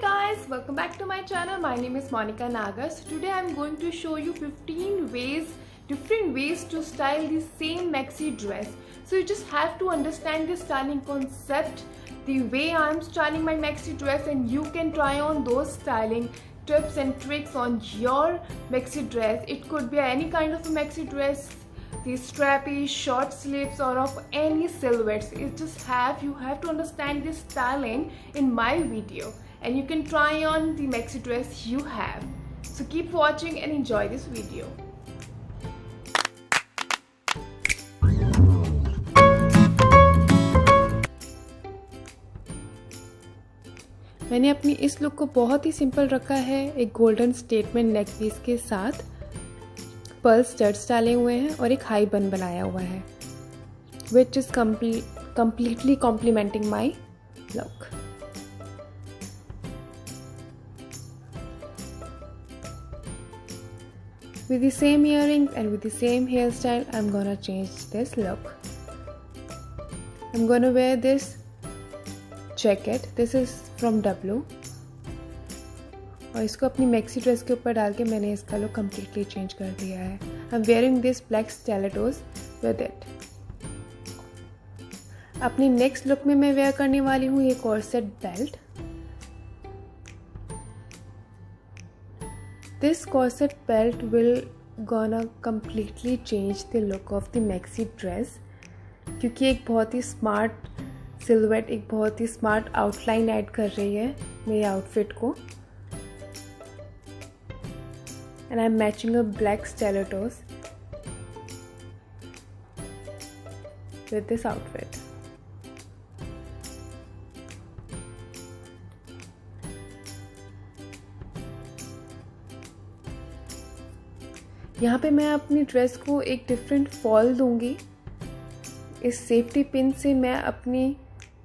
guys, welcome back to my channel. My name is Monica Nagar. So today I'm going to show you 15 different ways to style the same maxi dress. So you just have to understand the styling concept, the way I'm styling my maxi dress, and you can try on those styling tips and tricks on your maxi dress. It could be any kind of a maxi dress, the strappy, short sleeves, or of any silhouettes. You have to understand this styling in my video, and you can try on the maxi dress you have. So keep watching and enjoy this video. मैंने अपनी इस look को बहुत ही simple रखा है। एक golden statement neck piece के साथ पर्ल स्टड्स डाले हुए हैं और एक हाई बन बनाया हुआ है, which is completely complementing my look. With the same earrings and with the same hairstyle, I'm gonna change this look. I'm gonna wear this jacket. This is from W. और इसको अपनी मैक्सी ड्रेस के ऊपर डाल के मैंने इसका look completely change कर दिया है। I am wearing this black stilettos with it. अपनी नेक्स्ट लुक में मैं वेयर करने वाली हूँ ये corset belt. This corset belt will gonna completely change the look of the maxi dress, क्योंकि एक बहुत ही स्मार्ट सिलुएट, एक बहुत ही स्मार्ट आउटलाइन ऐड कर रही है मेरे आउटफिट को। And I'm matching a black stilettos with this outfit. यहाँ पे मैं अपनी ड्रेस को एक डिफरेंट फॉल दूंगी। इस सेफ्टी पिन से मैं अपनी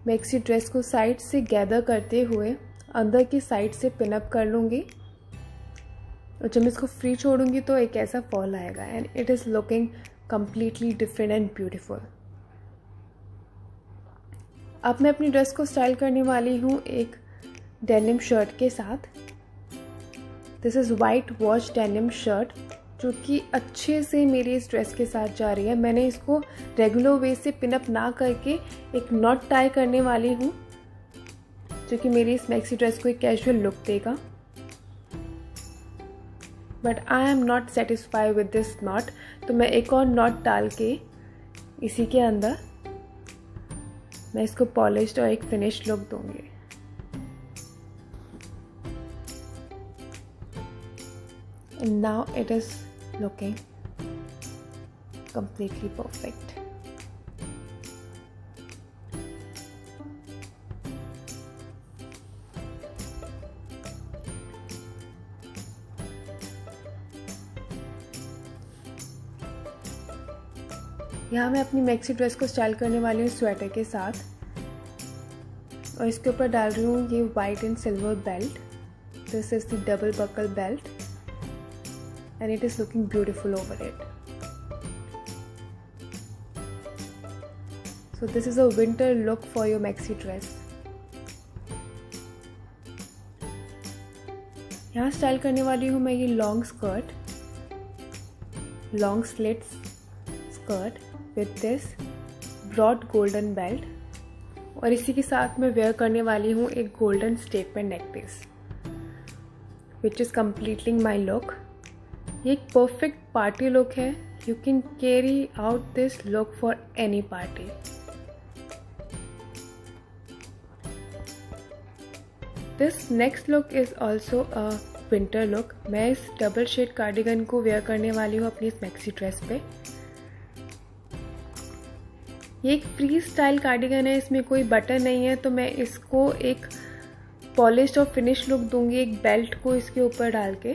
मैक्सी ड्रेस को साइड से गैदर करते हुए अंदर की साइड से पिन अप कर लूँगी, और जब मैं इसको फ्री छोड़ूंगी तो एक ऐसा फॉल आएगा and it is looking completely different and beautiful. अब मैं अपनी ड्रेस को स्टाइल करने वाली हूँ एक डेनिम शर्ट के साथ। This is white wash denim shirt, जो कि अच्छे से मेरी इस ड्रेस के साथ जा रही है। मैंने इसको रेगुलर वे से पिनअप ना करके एक नॉट टाई करने वाली हूँ, जो कि मेरी इस मैक्सी ड्रेस को एक कैजुअल लुक देगा। But I am not satisfy with this not, तो मैं एक और नॉट डाल के इसी के अंदर मैं इसको पॉलिश्ड और एक फिनिश लुक दूंगी। And now it is looking completely perfect. यहाँ मैं अपनी मैक्सी ड्रेस को स्टाइल करने वाली हूँ स्वेटर के साथ, और इसके ऊपर डाल रही हूँ ये white and silver belt. This is the double buckle belt and it is looking beautiful over it. So this is a winter look for your maxi dress. यहाँ स्टाइल करने वाली हूँ मैं ये long skirt, long slits skirt with this broad golden belt, और इसी के साथ मैं वेयर करने वाली हूँ एक golden statement neck piece, which is completing my look. ये एक परफेक्ट पार्टी लुक है। You can carry out this look for any party. This next look is also a winter look. मैं इस डबल शेड कार्डिगन को where करने वाली हूँ अपनी इस मैक्सी ड्रेस पे। ये एक फ्री स्टाइल कार्डिगन है, इसमें कोई बटन नहीं है, तो मैं इसको एक पॉलिश्ड और फिनिश लुक दूंगी एक बेल्ट को इसके ऊपर डाल के।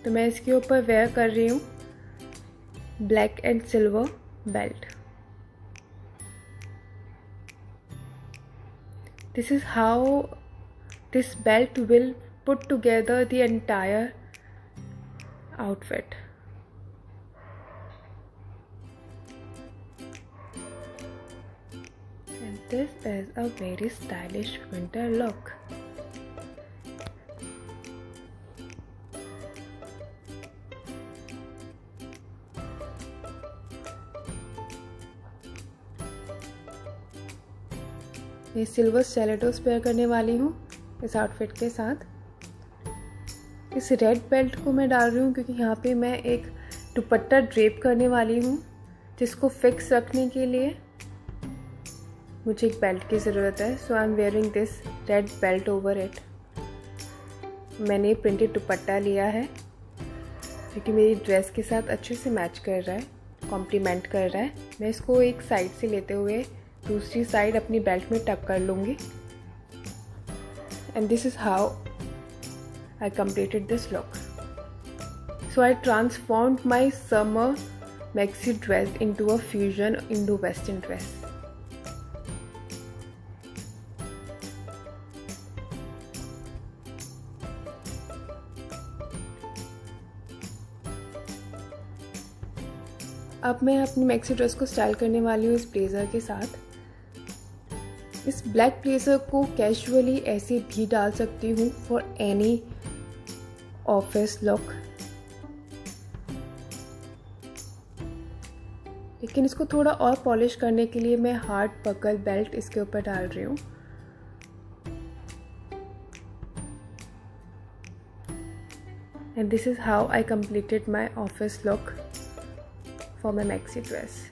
तो मैं इसके ऊपर वेयर कर रही हूँ black and silver belt. This is how this belt will put together the entire outfit. This is a very stylish winter look. मैं सिल्वर स्टिलेटोस पेयर करने वाली हूँ इस आउटफिट के साथ। इस रेड बेल्ट को मैं डाल रही हूँ क्योंकि यहाँ पे मैं एक दुपट्टा ड्रेप करने वाली हूँ, जिसको फिक्स रखने के लिए मुझे एक बेल्ट की ज़रूरत है। So I am wearing this red belt over it. मैंने प्रिंटेड दुपट्टा लिया है जो कि मेरी ड्रेस के साथ अच्छे से मैच कर रहा है, कॉम्प्लीमेंट कर रहा है। मैं इसको एक साइड से लेते हुए दूसरी साइड अपनी बेल्ट में टक कर लूँगी। And this is how I completed this look. So I transformed my summer maxi dress into a fusion Indo-Western dress. अब मैं अपनी मैक्सी ड्रेस को स्टाइल करने वाली हूँ इस ब्लेज़र के साथ। इस ब्लैक ब्लेज़र को कैजुअली ऐसे भी डाल सकती हूँ फॉर एनी ऑफिस लुक, लेकिन इसको थोड़ा और पॉलिश करने के लिए मैं हार्ड बकल बेल्ट इसके ऊपर डाल रही हूँ। And this is how I completed my office look for my maxi dress.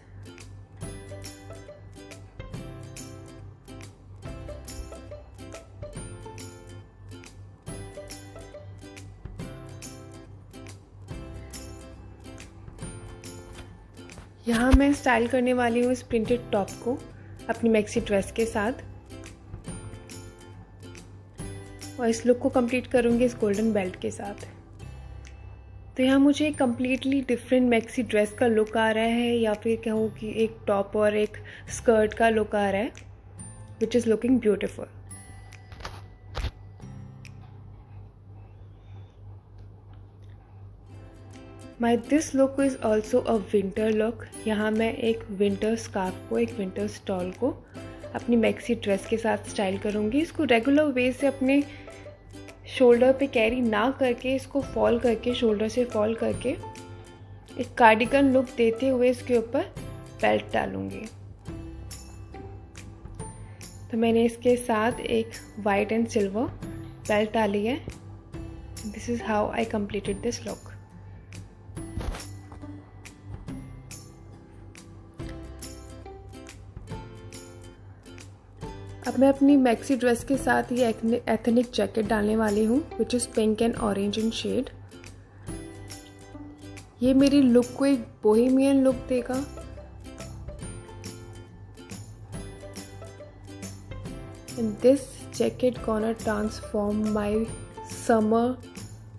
यहाँ मैं स्टाइल करने वाली हूँ इस प्रिंटेड टॉप को अपनी मैक्सी ड्रेस के साथ, और इस लुक को कंप्लीट करूँगी इस गोल्डन बेल्ट के साथ। तो यहाँ मुझे कम्प्लीटली डिफरेंट मैक्सी ड्रेस का लुक आ रहा है, या फिर कहूँ कि एक टॉप और एक स्कर्ट का लुक आ रहा है, which is looking beautiful. This look is also a winter look. यहाँ मैं एक विंटर स्कार्फ को, एक विंटर स्टॉल को अपनी मैक्सी ड्रेस के साथ स्टाइल करूँगी। इसको रेगुलर वे से अपने शोल्डर पे कैरी ना करके, इसको फॉल करके, शोल्डर से फॉल करके एक कार्डिगन लुक देते हुए इसके ऊपर बेल्ट डालूँगी। तो मैंने इसके साथ एक वाइट एंड सिल्वर बेल्ट डाली है। This is how I completed this look. अब मैं अपनी मैक्सी ड्रेस के साथ ये एथनिक जैकेट डालने वाली हूँ, which is pink and orange in shade. ये मेरी लुक को एक बोहेमियन लुक देगा। And this jacket gonna transform my summer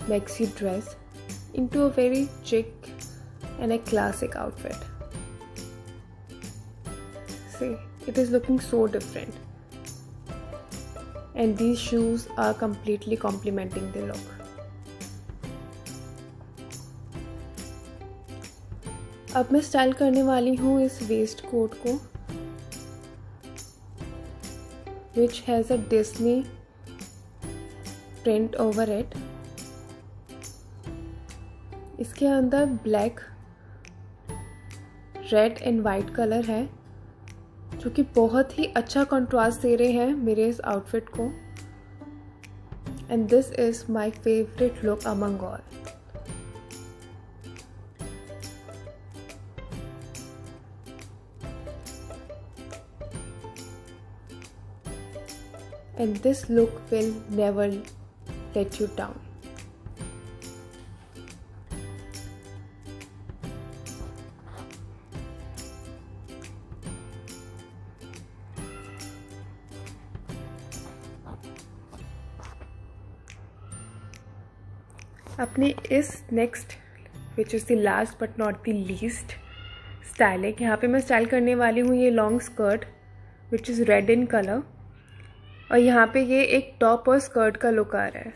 maxi dress into a very chic and a classic outfit. See, it is looking so different. And these shoes are completely complementing the look. अब मैं style करने वाली हूँ इस waste coat को, which has a Disney print over it. इसके अंदर black, red and white colour है, जो कि बहुत ही अच्छा कंट्रास्ट दे रहे हैं मेरे इस आउटफिट को। And this is my favourite look among all. And this look will never let you down. अपने इस next, which is the last but not the least styling, यहाँ पे मैं स्टाइल करने वाली हूँ ये long skirt which is red in colour, और यहाँ पे ये एक टॉप और स्कर्ट का लुक आ रहा है।